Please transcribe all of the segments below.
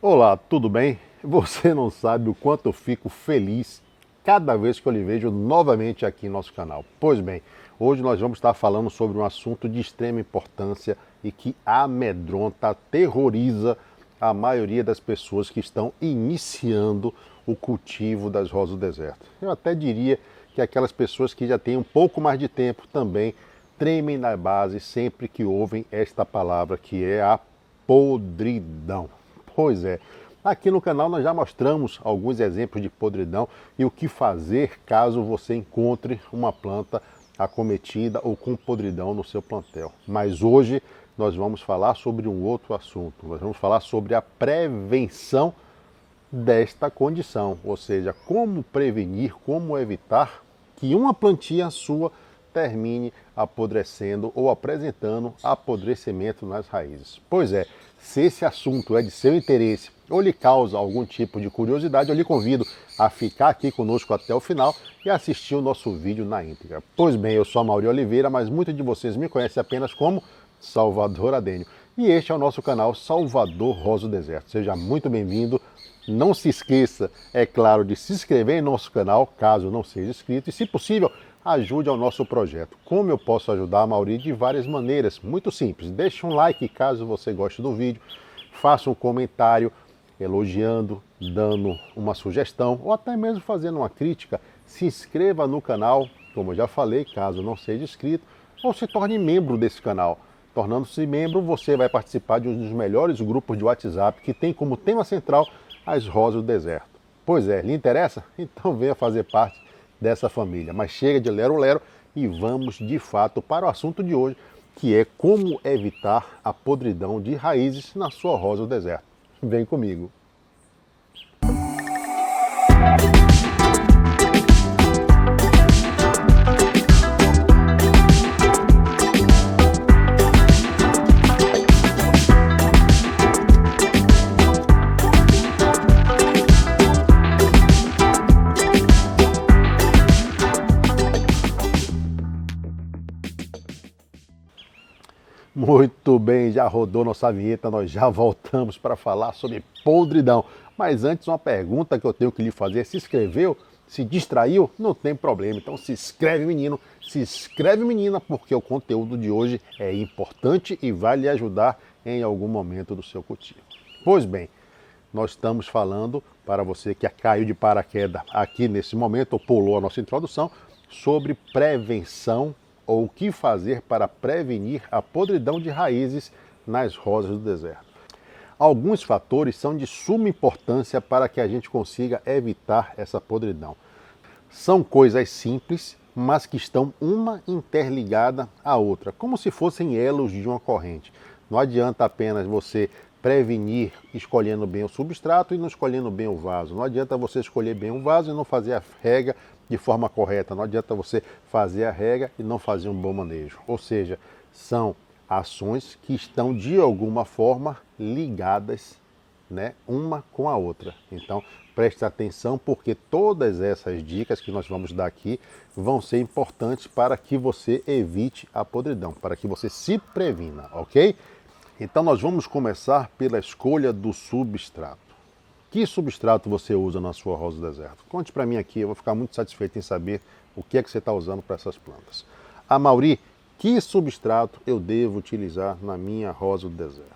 Olá, tudo bem? Você não sabe o quanto eu fico feliz cada vez que eu lhe vejo novamente aqui em nosso canal. Pois bem, hoje nós vamos estar falando sobre um assunto de extrema importância e que amedronta, aterroriza a maioria das pessoas que estão iniciando o cultivo das rosas do deserto. Eu até diria que aquelas pessoas que já têm um pouco mais de tempo também tremem na base sempre que ouvem esta palavra, que é a podridão. Pois é, aqui no canal nós já mostramos alguns exemplos de podridão e o que fazer caso você encontre uma planta acometida ou com podridão no seu plantel. Mas hoje nós vamos falar sobre um outro assunto. Nós vamos falar sobre a prevenção desta condição, ou seja, como prevenir, como evitar que uma plantinha sua termine apodrecendo ou apresentando apodrecimento nas raízes. Pois é, se esse assunto é de seu interesse ou lhe causa algum tipo de curiosidade, eu lhe convido a ficar aqui conosco até o final e assistir o nosso vídeo na íntegra. Pois bem, eu sou Amaury Oliveira, mas muitos de vocês me conhecem apenas como Salvador Adênio. E este é o nosso canal Salvador Rosa do Deserto. Seja muito bem-vindo. Não se esqueça, é claro, de se inscrever em nosso canal, caso não seja inscrito, e se possível, ajude ao nosso projeto. Como eu posso ajudar a Mauri? De várias maneiras, muito simples. Deixe um like caso você goste do vídeo, faça um comentário elogiando, dando uma sugestão ou até mesmo fazendo uma crítica. Se inscreva no canal, como eu já falei, caso não seja inscrito, ou se torne membro desse canal. Tornando-se membro, você vai participar de um dos melhores grupos de WhatsApp que tem como tema central as rosas do deserto. Pois é, lhe interessa? Então venha fazer parte dessa família. Mas chega de lero-lero e vamos de fato para o assunto de hoje, que é como evitar a podridão de raízes na sua rosa do deserto. Vem comigo. Muito bem, já rodou nossa vinheta, nós já voltamos para falar sobre podridão. Mas antes, uma pergunta que eu tenho que lhe fazer: se inscreveu? Se distraiu? Não tem problema. Então se inscreve, menino, se inscreve, menina, porque o conteúdo de hoje é importante e vai lhe ajudar em algum momento do seu cultivo. Pois bem, nós estamos falando, para você que caiu de paraquedas aqui nesse momento ou pulou a nossa introdução, sobre prevenção ou o que fazer para prevenir a podridão de raízes nas rosas do deserto. Alguns fatores são de suma importância para que a gente consiga evitar essa podridão. São coisas simples, mas que estão uma interligada à outra, como se fossem elos de uma corrente. Não adianta apenas você prevenir escolhendo bem o substrato e não escolhendo bem o vaso. Não adianta você escolher bem o vaso e não fazer a rega de forma correta. Não adianta você fazer a rega e não fazer um bom manejo. Ou seja, são ações que estão de alguma forma ligadas, né, uma com a outra. Então, preste atenção, porque todas essas dicas que nós vamos dar aqui vão ser importantes para que você evite a podridão, para que você se previna, ok? Então nós vamos começar pela escolha do substrato. Que substrato você usa na sua rosa do deserto? Conte para mim aqui, eu vou ficar muito satisfeito em saber o que é que você está usando para essas plantas. Amaury, que substrato eu devo utilizar na minha rosa do deserto?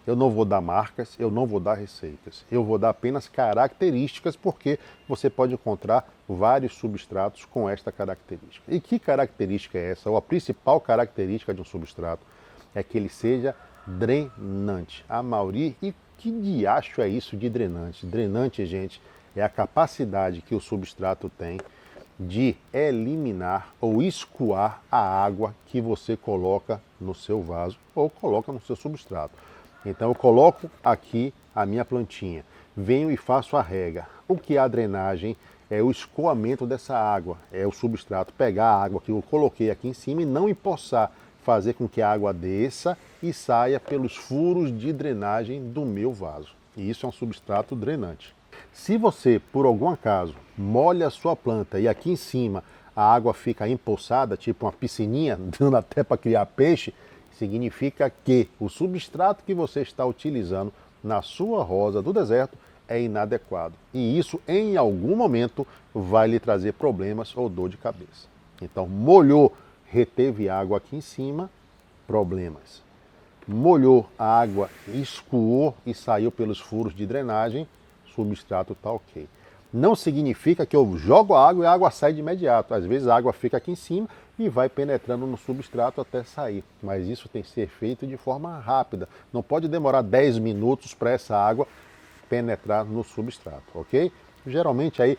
Eu não vou dar marcas, eu não vou dar receitas. Eu vou dar apenas características, porque você pode encontrar vários substratos com esta característica. E que característica é essa? Ou a principal característica de um substrato é que ele seja drenante. Amaury, e que diacho é isso de drenante? Drenante, gente, é a capacidade que o substrato tem de eliminar ou escoar a água que você coloca no seu vaso ou coloca no seu substrato. Então eu coloco aqui a minha plantinha, venho e faço a rega. O que é a drenagem? É o escoamento dessa água, é o substrato pegar a água que eu coloquei aqui em cima e não empoçar, fazer com que a água desça e saia pelos furos de drenagem do meu vaso. E isso é um substrato drenante. Se você, por algum acaso, molha a sua planta e aqui em cima a água fica empoçada, tipo uma piscininha, dando até para criar peixe, significa que o substrato que você está utilizando na sua rosa do deserto é inadequado. E isso, em algum momento, vai lhe trazer problemas ou dor de cabeça. Então, molhou, reteve água aqui em cima, problemas. Molhou, a água escoou e saiu pelos furos de drenagem, substrato está ok. Não significa que eu jogo a água e a água sai de imediato. Às vezes a água fica aqui em cima e vai penetrando no substrato até sair. Mas isso tem que ser feito de forma rápida. Não pode demorar 10 minutos para essa água penetrar no substrato, ok? Geralmente aí,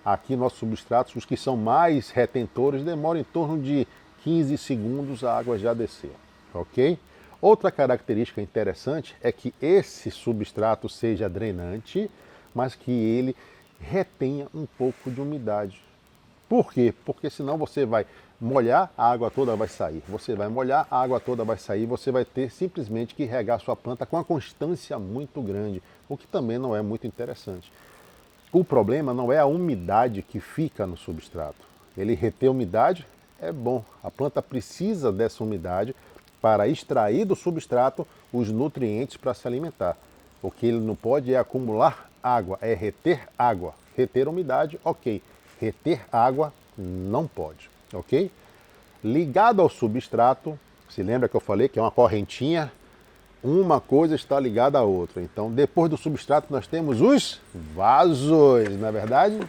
aqui nossos substratos, os que são mais retentores, demoram em torno de 15 segundos a água já descer, ok? Outra característica interessante é que esse substrato seja drenante, mas que ele retenha um pouco de umidade. Por quê? Porque senão você vai molhar, a água toda vai sair. Você vai molhar, a água toda vai sair. Você vai ter simplesmente que regar sua planta com uma constância muito grande, o que também não é muito interessante. O problema não é a umidade que fica no substrato. Ele reter umidade é bom. A planta precisa dessa umidade para extrair do substrato os nutrientes para se alimentar. O que ele não pode é acumular água, é reter água. Reter umidade, ok. Reter água, não pode, ok? Ligado ao substrato, se lembra que eu falei que é uma correntinha? Uma coisa está ligada à outra. Então, depois do substrato, nós temos os vasos, não é verdade?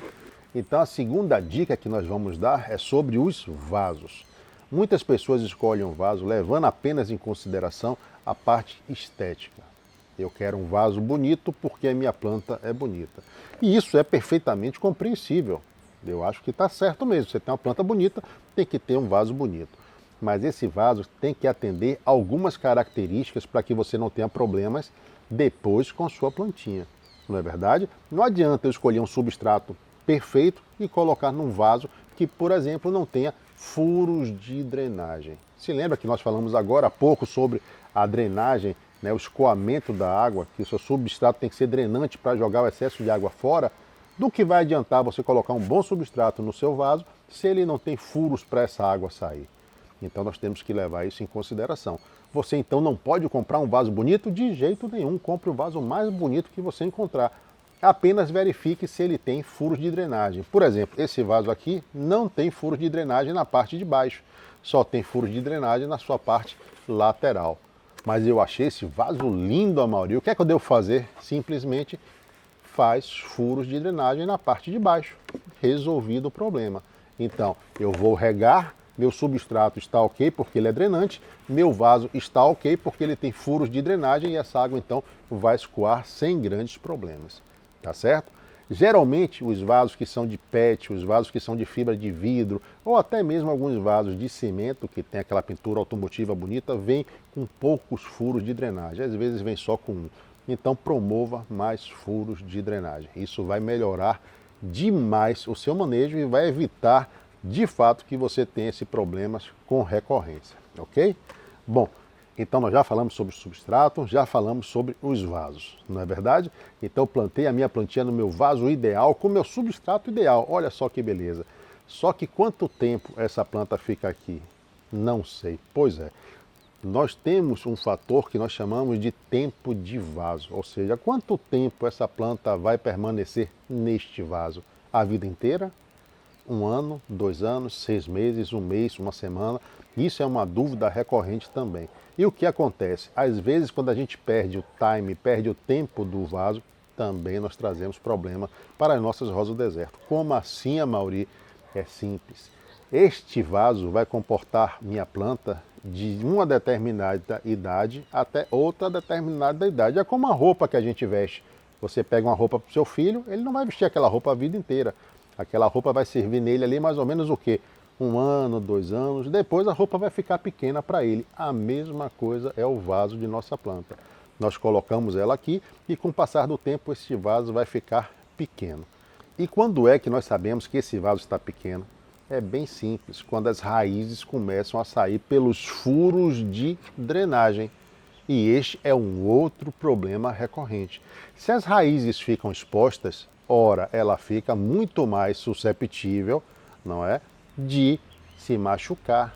Então, a segunda dica que nós vamos dar é sobre os vasos. Muitas pessoas escolhem um vaso levando apenas em consideração a parte estética. Eu quero um vaso bonito porque a minha planta é bonita. E isso é perfeitamente compreensível. Eu acho que está certo mesmo. Você tem uma planta bonita, tem que ter um vaso bonito. Mas esse vaso tem que atender algumas características para que você não tenha problemas depois com sua plantinha. Não é verdade? Não adianta eu escolher um substrato perfeito e colocar num vaso que, por exemplo, não tenha furos de drenagem. Se lembra que nós falamos agora há pouco sobre a drenagem, né, o escoamento da água, que o seu substrato tem que ser drenante para jogar o excesso de água fora? Do que vai adiantar você colocar um bom substrato no seu vaso se ele não tem furos para essa água sair? Então nós temos que levar isso em consideração. Você então não pode comprar um vaso bonito de jeito nenhum. Compre o vaso mais bonito que você encontrar. Apenas verifique se ele tem furos de drenagem. Por exemplo, esse vaso aqui não tem furos de drenagem na parte de baixo. Só tem furos de drenagem na sua parte lateral. Mas eu achei esse vaso lindo, Amaury. O que é que eu devo fazer? Simplesmente faz furos de drenagem na parte de baixo. Resolvido o problema. Então, eu vou regar, meu substrato está ok porque ele é drenante, meu vaso está ok porque ele tem furos de drenagem e essa água então vai escoar sem grandes problemas. Tá certo? Geralmente os vasos que são de PET, os vasos que são de fibra de vidro, ou até mesmo alguns vasos de cimento, que tem aquela pintura automotiva bonita, vem com poucos furos de drenagem. Às vezes vem só com um. Então promova mais furos de drenagem. Isso vai melhorar demais o seu manejo e vai evitar, de fato, que você tenha esse problema com recorrência. Ok? Bom, então nós já falamos sobre o substrato, já falamos sobre os vasos, não é verdade? Então eu plantei a minha plantinha no meu vaso ideal, com o meu substrato ideal. Olha só que beleza. Só que quanto tempo essa planta fica aqui? Não sei. Pois é, nós temos um fator que nós chamamos de tempo de vaso. Ou seja, quanto tempo essa planta vai permanecer neste vaso? A vida inteira? 1 ano, 2 anos, 6 meses, 1 mês, 1 semana? Isso é uma dúvida recorrente também. E o que acontece? Às vezes, quando a gente perde o time, perde o tempo do vaso, também nós trazemos problema para as nossas rosas do deserto. Como assim, Amaury? É simples. Este vaso vai comportar minha planta de uma determinada idade até outra determinada idade. É como a roupa que a gente veste. Você pega uma roupa para o seu filho, ele não vai vestir aquela roupa a vida inteira. Aquela roupa vai servir nele ali mais ou menos o quê? 1 ano, 2 anos, depois a roupa vai ficar pequena para ele. A mesma coisa é o vaso de nossa planta. Nós colocamos ela aqui e com o passar do tempo esse vaso vai ficar pequeno. E quando é que nós sabemos que esse vaso está pequeno? É bem simples, quando as raízes começam a sair pelos furos de drenagem. E este é um outro problema recorrente. Se as raízes ficam expostas, ora, ela fica muito mais susceptível, não é, de se machucar,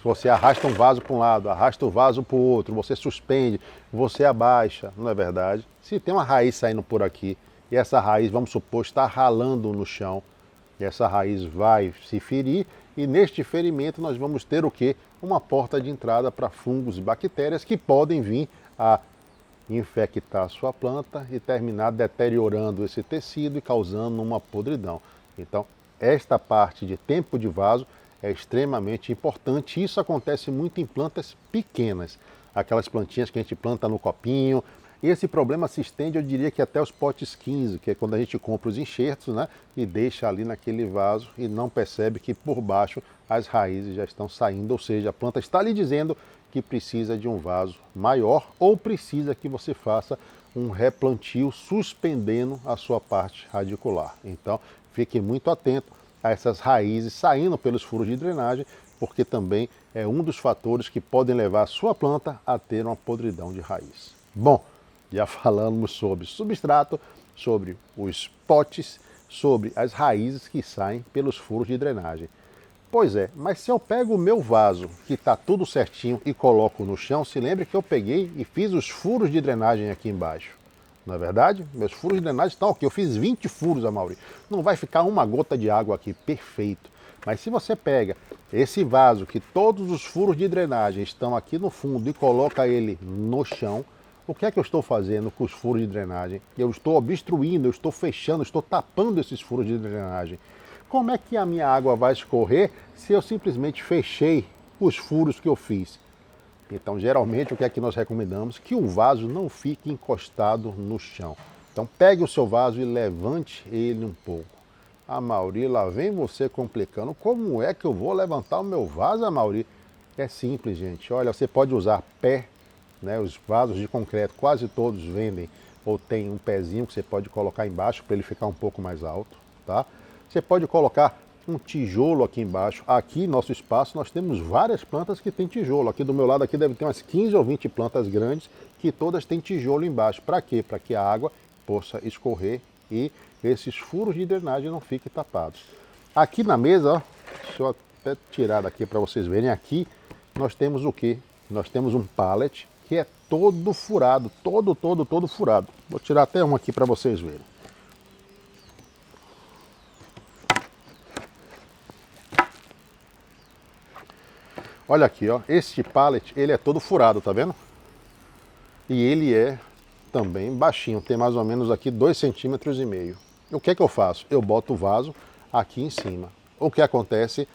Você arrasta um vaso para um lado, arrasta o vaso para o outro, você suspende, você abaixa, não é verdade? Se tem uma raiz saindo por aqui e essa raiz, vamos supor, está ralando no chão, essa raiz vai se ferir e neste ferimento nós vamos ter o quê? Uma porta de entrada para fungos e bactérias que podem vir a infectar a sua planta e terminar deteriorando esse tecido e causando uma podridão. Então, esta parte de tempo de vaso é extremamente importante. Isso acontece muito em plantas pequenas, aquelas plantinhas que a gente planta no copinho. E esse problema se estende, eu diria que até os potes 15, que é quando a gente compra os enxertos, né, e deixa ali naquele vaso e não percebe que por baixo as raízes já estão saindo, ou seja, a planta está lhe dizendo que precisa de um vaso maior ou precisa que você faça um replantio suspendendo a sua parte radicular. Então, fique muito atento a essas raízes saindo pelos furos de drenagem, porque também é um dos fatores que podem levar a sua planta a ter uma podridão de raiz. Bom, já falamos sobre substrato, sobre os potes, sobre as raízes que saem pelos furos de drenagem. Pois é, mas se eu pego o meu vaso, que está tudo certinho, e coloco no chão, se lembre que eu peguei e fiz os furos de drenagem aqui embaixo. Não é verdade? Meus furos de drenagem estão aqui, eu fiz 20 furos, Amaury. Não vai ficar uma gota de água aqui, perfeito. Mas se você pega esse vaso, que todos os furos de drenagem estão aqui no fundo, e coloca ele no chão, o que é que eu estou fazendo com os furos de drenagem? Eu estou obstruindo, eu estou fechando, eu estou tapando esses furos de drenagem. Como é que a minha água vai escorrer se eu simplesmente fechei os furos que eu fiz? Então, geralmente, o que é que nós recomendamos? Que o vaso não fique encostado no chão. Então, pegue o seu vaso e levante ele um pouco. Amaury, lá vem você complicando. Como é que eu vou levantar o meu vaso, Amaury? É simples, gente. Olha, você pode usar pé, né? Os vasos de concreto, quase todos vendem, ou tem um pezinho que você pode colocar embaixo para ele ficar um pouco mais alto, tá? Você pode colocar um tijolo aqui embaixo. Aqui, nosso espaço, nós temos várias plantas que tem tijolo. Aqui do meu lado aqui deve ter umas 15 ou 20 plantas grandes que todas têm tijolo embaixo. Para quê? Para que a água possa escorrer e esses furos de drenagem não fiquem tapados. Aqui na mesa, ó, deixa eu até tirar daqui para vocês verem. Aqui nós temos o quê? Nós temos um pallet que é todo furado, todo furado. Vou tirar até um aqui para vocês verem. Olha aqui, ó, este pallet, ele é todo furado, tá vendo? E ele é também baixinho, tem mais ou menos aqui 2,5 cm. O que é que eu faço? Eu boto o vaso aqui em cima. O que acontece?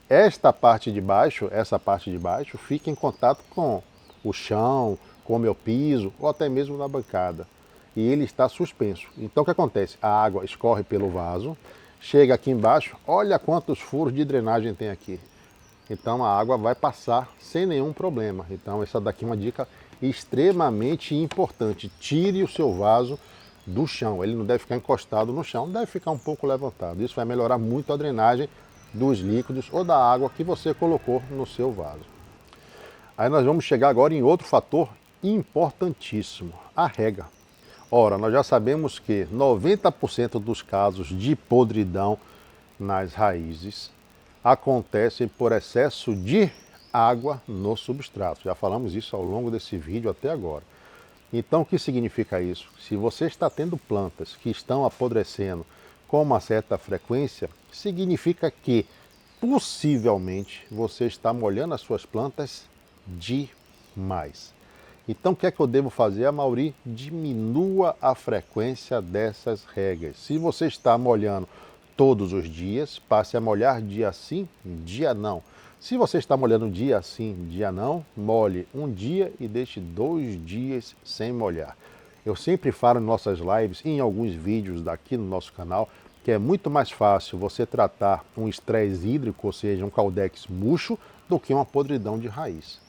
Esta parte de baixo, essa parte de baixo, fica em contato com o chão, com o meu piso, ou até mesmo na bancada. E ele está suspenso. Então o que acontece? A água escorre pelo vaso, chega aqui embaixo, olha quantos furos de drenagem tem aqui. Então a água vai passar sem nenhum problema. Então essa daqui é uma dica extremamente importante. Tire o seu vaso do chão. Ele não deve ficar encostado no chão, deve ficar um pouco levantado. Isso vai melhorar muito a drenagem dos líquidos ou da água que você colocou no seu vaso. Aí nós vamos chegar agora em outro fator importantíssimo, a rega. Ora, nós já sabemos que 90% dos casos de podridão nas raízes acontecem por excesso de água no substrato. Já falamos isso ao longo desse vídeo até agora. Então, o que significa isso? Se você está tendo plantas que estão apodrecendo com uma certa frequência, significa que possivelmente você está molhando as suas plantas demais. Então, o que é que eu devo fazer, Amaury? Diminua a frequência dessas regas. Se você está molhando todos os dias, passe a molhar dia sim, dia não. Se você está molhando dia sim, dia não, molhe um dia e deixe 2 dias sem molhar. Eu sempre falo em nossas lives e em alguns vídeos daqui no nosso canal que é muito mais fácil você tratar um estresse hídrico, ou seja, um caldex murcho, do que uma podridão de raiz.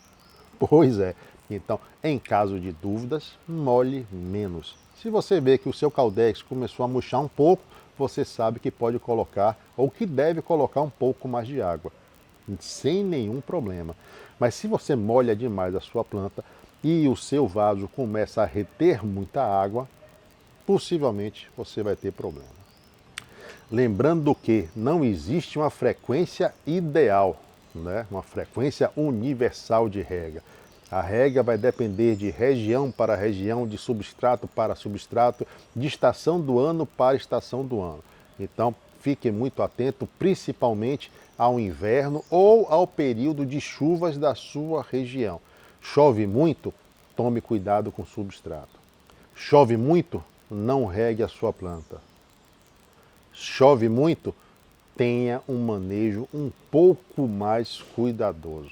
Pois é. Então, em caso de dúvidas, molhe menos. Se você vê que o seu caldex começou a murchar um pouco, você sabe que pode colocar, ou que deve colocar um pouco mais de água, sem nenhum problema. Mas se você molha demais a sua planta e o seu vaso começa a reter muita água, possivelmente você vai ter problema. Lembrando que não existe uma frequência ideal. né? Uma frequência universal de rega. A rega vai depender de região para região, de substrato para substrato, de estação do ano para estação do ano. Então, fique muito atento, principalmente ao inverno ou ao período de chuvas da sua região. Chove muito? Tome cuidado com o substrato. Chove muito? Não regue a sua planta. Chove muito? Tenha um manejo um pouco mais cuidadoso.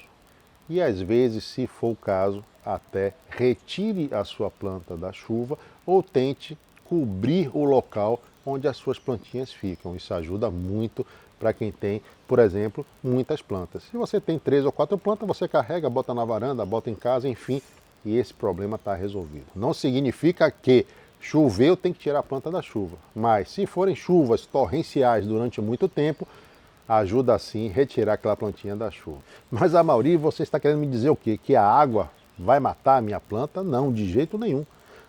E às vezes, se for o caso, até retire a sua planta da chuva ou tente cobrir o local onde as suas plantinhas ficam. Isso ajuda muito para quem tem, por exemplo, muitas plantas. Se você tem 3 ou 4 plantas, você carrega, bota na varanda, bota em casa, enfim, e esse problema está resolvido. Não significa que choveu tem que tirar a planta da chuva, mas se forem chuvas torrenciais durante muito tempo, ajuda sim retirar aquela plantinha da chuva. Mas a maioria, você está querendo me dizer o quê? Que a água vai matar a minha planta? Não, de jeito nenhum.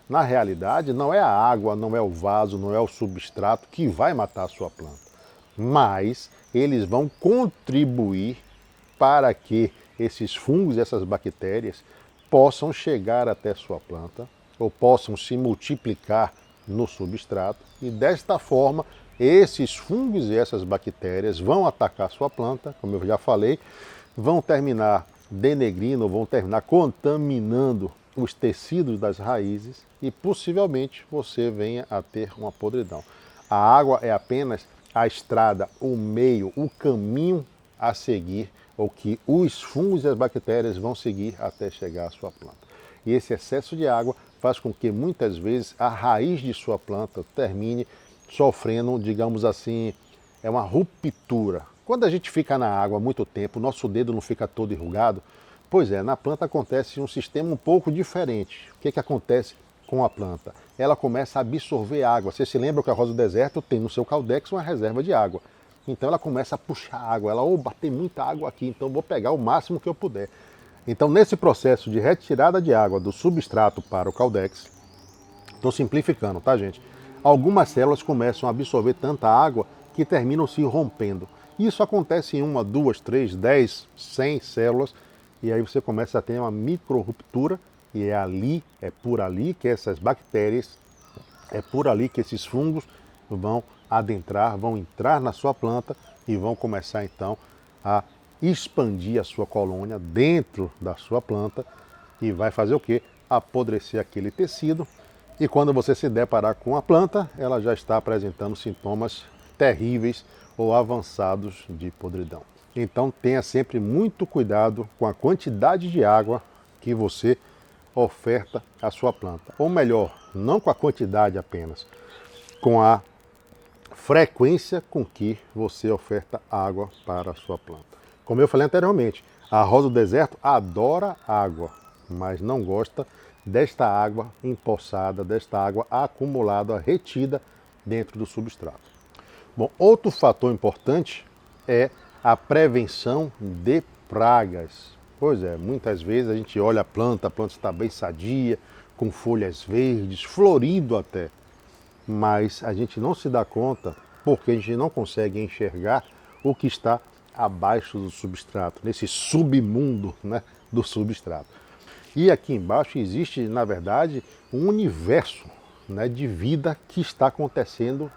Na realidade, não é a água, não é o vaso, não é o substrato que vai matar a sua planta. Mas eles vão contribuir para que esses fungos e essas bactérias possam chegar até a sua planta ou possam se multiplicar no substrato e desta forma esses fungos e essas bactérias vão atacar a sua planta, como eu já falei, vão terminar denegrindo, vão terminar contaminando os tecidos das raízes e possivelmente você venha a ter uma podridão. A água é apenas a estrada, o meio, o caminho a seguir, ou que os fungos e as bactérias vão seguir até chegar à sua planta. E esse excesso de água faz com que muitas vezes a raiz de sua planta termine sofrendo, digamos assim, é uma ruptura. Quando a gente fica na água há muito tempo, nosso dedo não fica todo enrugado. Pois é, na planta acontece um sistema um pouco diferente. O que acontece com a planta? Ela começa a absorver água. Você se lembra que a rosa do deserto tem no seu caudex uma reserva de água. Então ela começa a puxar água. Ela, oba, tem muita água aqui, então vou pegar o máximo que eu puder. Então nesse processo de retirada de água do substrato para o caudex, estou simplificando, tá gente? Algumas células começam a absorver tanta água que terminam se rompendo. Isso acontece em 1, 2, 3, 10, 100 células e aí você começa a ter uma micro-ruptura e é por ali que essas bactérias, é por ali que esses fungos vão adentrar, vão entrar na sua planta e vão começar então a expandir a sua colônia dentro da sua planta e vai fazer o quê? Apodrecer aquele tecido. E quando você se deparar com a planta, ela já está apresentando sintomas terríveis ou avançados de podridão. Então tenha sempre muito cuidado com a quantidade de água que você oferta à sua planta. Ou melhor, não com a quantidade apenas, com a frequência com que você oferta água para a sua planta. Como eu falei anteriormente, a rosa do deserto adora água, mas não gosta desta água empoçada, desta água acumulada, retida dentro do substrato. Bom, outro fator importante é a prevenção de pragas. Pois é, muitas vezes a gente olha a planta está bem sadia, com folhas verdes, florido até, mas a gente não se dá conta porque a gente não consegue enxergar o que está abaixo do substrato, nesse submundo, né, do substrato. E aqui embaixo existe, na verdade, um universo, né, de vida que está acontecendo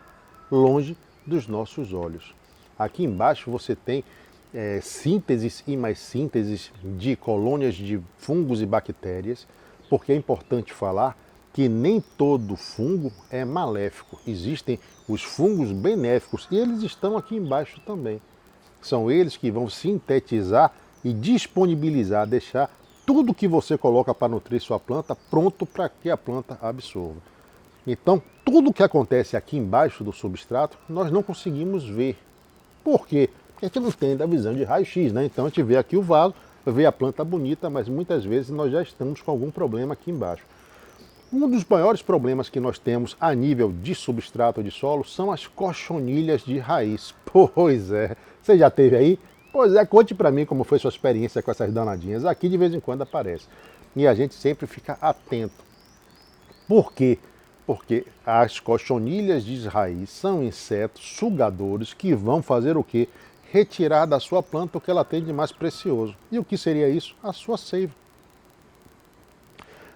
longe dos nossos olhos. Aqui embaixo você tem sínteses e mais sínteses de colônias de fungos e bactérias, porque é importante falar que nem todo fungo é maléfico. Existem os fungos benéficos e eles estão aqui embaixo também. São eles que vão sintetizar e disponibilizar, deixar tudo que você coloca para nutrir sua planta pronto para que a planta absorva. Então, tudo que acontece aqui embaixo do substrato, nós não conseguimos ver. Por quê? Porque a gente não tem da visão de raio-x, né? Então a gente vê aqui o vaso, vê a planta bonita, mas muitas vezes nós já estamos com algum problema aqui embaixo. Um dos maiores problemas que nós temos a nível de substrato de solo são as cochonilhas de raiz. Pois é, você já teve aí? Pois é, conte para mim como foi sua experiência com essas danadinhas. Aqui de vez em quando aparece. E a gente sempre fica atento. Por quê? Porque as cochonilhas de raiz são insetos sugadores que vão fazer o quê? retirar da sua planta o que ela tem de mais precioso. E o que seria isso? A sua seiva.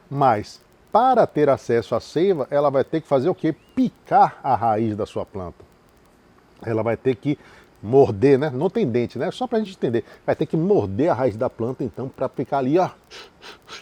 Mas, para ter acesso à seiva, ela vai ter que fazer o quê? Picar a raiz da sua planta. Ela vai ter que morder, né? Não tem dente, né? Só para a gente entender. Vai ter que morder a raiz da planta, então, para ficar ali, ó,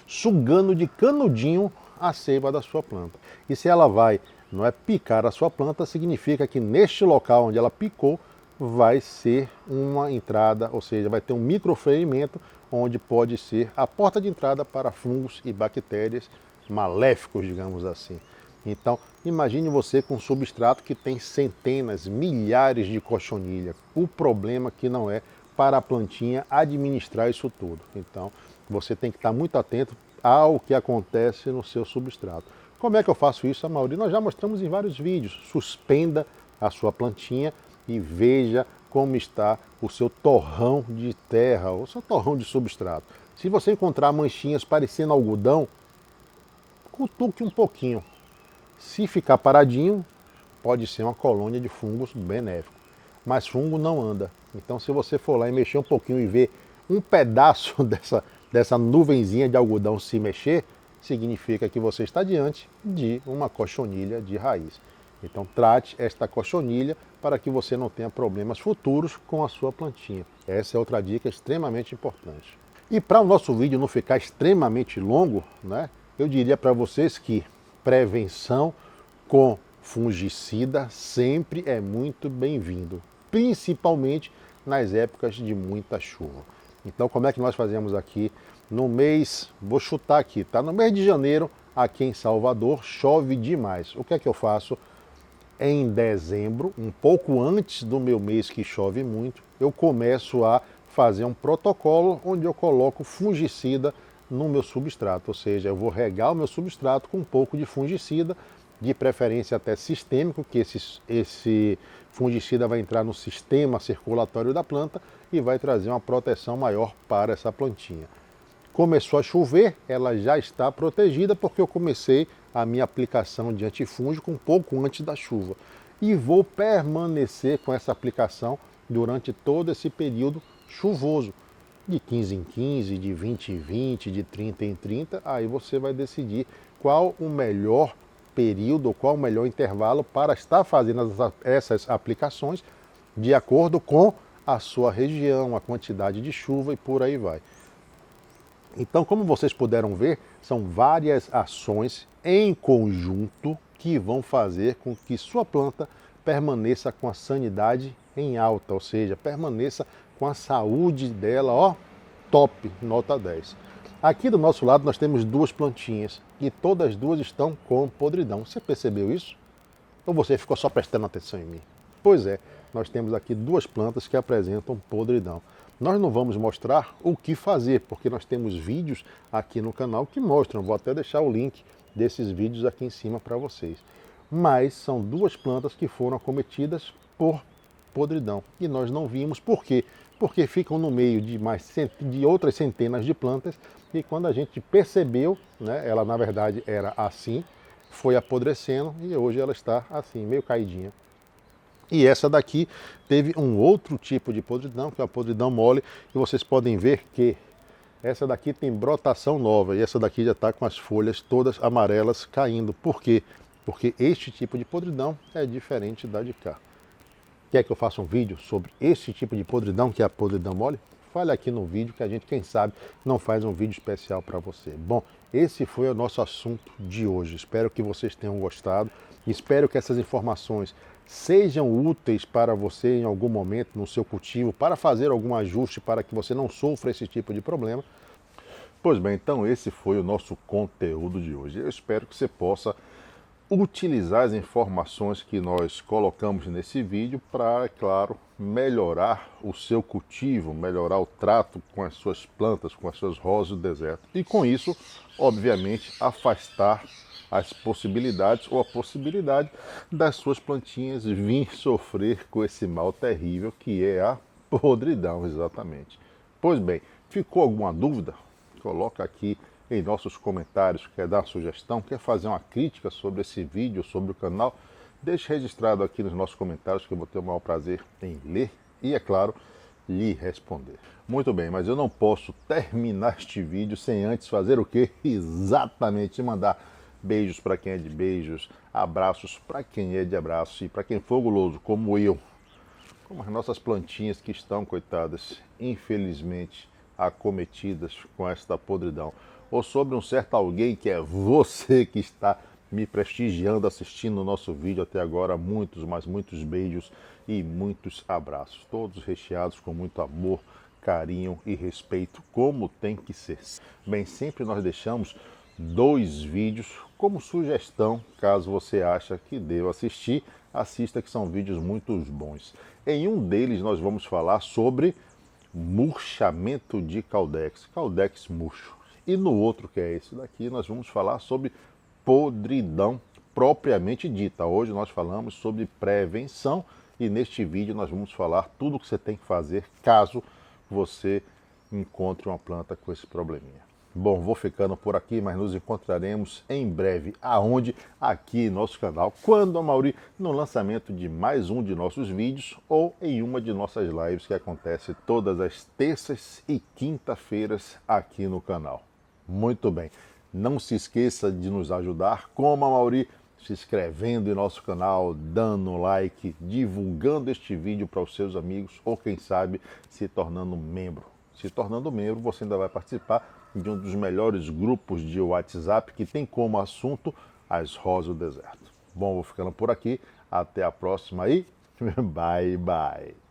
sugando de canudinho a seiva da sua planta. E se ela vai, não é picar a sua planta, significa que neste local onde ela picou, vai ser uma entrada, ou seja, vai ter um microferimento onde pode ser a porta de entrada para fungos e bactérias maléficos, digamos assim. Então, imagine você com um substrato que tem centenas, milhares de cochonilha. O problema que não é para a plantinha administrar isso tudo. Então, você tem que estar muito atento ao que acontece no seu substrato. Como é que eu faço isso, Amaury? Nós já mostramos em vários vídeos. Suspenda a sua plantinha e veja como está o seu torrão de terra, ou seu torrão de substrato. Se você encontrar manchinhas parecendo algodão, cutuque um pouquinho. Se ficar paradinho, pode ser uma colônia de fungos benéfico. Mas fungo não anda. Então, se você for lá e mexer um pouquinho e ver um pedaço dessa nuvenzinha de algodão se mexer, significa que você está diante de uma cochonilha de raiz. Então, trate esta cochonilha para que você não tenha problemas futuros com a sua plantinha. Essa é outra dica extremamente importante. E para o nosso vídeo não ficar extremamente longo, né, eu diria para vocês que prevenção com fungicida sempre é muito bem-vindo, principalmente nas épocas de muita chuva. Então, como é que nós fazemos aqui no mês, vou chutar aqui, tá? No mês de janeiro, aqui em Salvador, chove demais. O que é que eu faço? Em dezembro, um pouco antes do meu mês que chove muito, eu começo a fazer um protocolo onde eu coloco fungicida no meu substrato, ou seja, eu vou regar o meu substrato com um pouco de fungicida, de preferência até sistêmico, que esse fungicida vai entrar no sistema circulatório da planta e vai trazer uma proteção maior para essa plantinha. Começou a chover, ela já está protegida porque eu comecei a minha aplicação de antifúngico um pouco antes da chuva. E vou permanecer com essa aplicação durante todo esse período chuvoso. De 15 em 15, de 20 em 20, de 30 em 30, aí você vai decidir qual o melhor período, qual o melhor intervalo para estar fazendo essas aplicações de acordo com a sua região, a quantidade de chuva e por aí vai. Então, como vocês puderam ver, são várias ações em conjunto que vão fazer com que sua planta permaneça com a sanidade em alta, ou seja, permaneça com a saúde dela, ó, top, nota 10. Aqui do nosso lado nós temos duas plantinhas e todas duas estão com podridão. Você percebeu isso? Ou você ficou só prestando atenção em mim? Pois é, nós temos aqui duas plantas que apresentam podridão. Nós não vamos mostrar o que fazer, porque nós temos vídeos aqui no canal que mostram. Vou até deixar o link desses vídeos aqui em cima para vocês. Mas são duas plantas que foram acometidas por podridão. E nós não vimos por quê? Porque ficam no meio de outras centenas de plantas e quando a gente percebeu, né, ela na verdade era assim, foi apodrecendo e hoje ela está assim, meio caidinha. E essa daqui teve um outro tipo de podridão, que é a podridão mole, e vocês podem ver que essa daqui tem brotação nova e essa daqui já está com as folhas todas amarelas caindo. Por quê? Porque este tipo de podridão é diferente da de cá. Quer que eu faça um vídeo sobre esse tipo de podridão, que é a podridão mole? Fale aqui no vídeo que a gente, quem sabe, não faz um vídeo especial para você. Bom, esse foi o nosso assunto de hoje. Espero que vocês tenham gostado. Espero que essas informações sejam úteis para você em algum momento no seu cultivo, para fazer algum ajuste para que você não sofra esse tipo de problema. Pois bem, então esse foi o nosso conteúdo de hoje. Eu espero que você possa utilizar as informações que nós colocamos nesse vídeo para, é claro, melhorar o seu cultivo, melhorar o trato com as suas plantas, com as suas rosas do deserto. E com isso, obviamente, afastar as possibilidades ou a possibilidade das suas plantinhas vir sofrer com esse mal terrível que é a podridão, exatamente. Pois bem, ficou alguma dúvida? Coloca aqui em nossos comentários, quer dar uma sugestão, quer fazer uma crítica sobre esse vídeo, sobre o canal, deixe registrado aqui nos nossos comentários que eu vou ter o maior prazer em ler. E é claro, lhe responder. Muito bem, mas eu não posso terminar este vídeo sem antes fazer o quê? Exatamente mandar beijos para quem é de beijos, abraços para quem é de abraços e para quem for guloso, como eu, como as nossas plantinhas que estão, coitadas, infelizmente acometidas com esta podridão, ou sobre um certo alguém que é você que está me prestigiando, assistindo o nosso vídeo até agora. Muitos, mas muitos beijos e muitos abraços, todos recheados com muito amor, carinho e respeito, como tem que ser. Bem, sempre nós deixamos 2 vídeos como sugestão, caso você ache que deva assistir, assista, que são vídeos muito bons. Em um deles nós vamos falar sobre murchamento de Caldex, Caldex murcho. E no outro, que é esse daqui, nós vamos falar sobre podridão propriamente dita. Hoje nós falamos sobre prevenção e neste vídeo nós vamos falar tudo o que você tem que fazer caso você encontre uma planta com esse probleminha. Bom, vou ficando por aqui, mas nos encontraremos em breve. Aonde? Aqui em nosso canal. Quando, Amaury? No lançamento de mais um de nossos vídeos ou em uma de nossas lives que acontece todas as terças e quinta-feiras aqui no canal. Muito bem. Não se esqueça de nos ajudar, como, Amaury? Se inscrevendo em nosso canal, dando um like, divulgando este vídeo para os seus amigos ou, quem sabe, se tornando membro. Se tornando membro, você ainda vai participar de um dos melhores grupos de WhatsApp que tem como assunto as rosas do deserto. Bom, vou ficando por aqui. Até a próxima e bye, bye.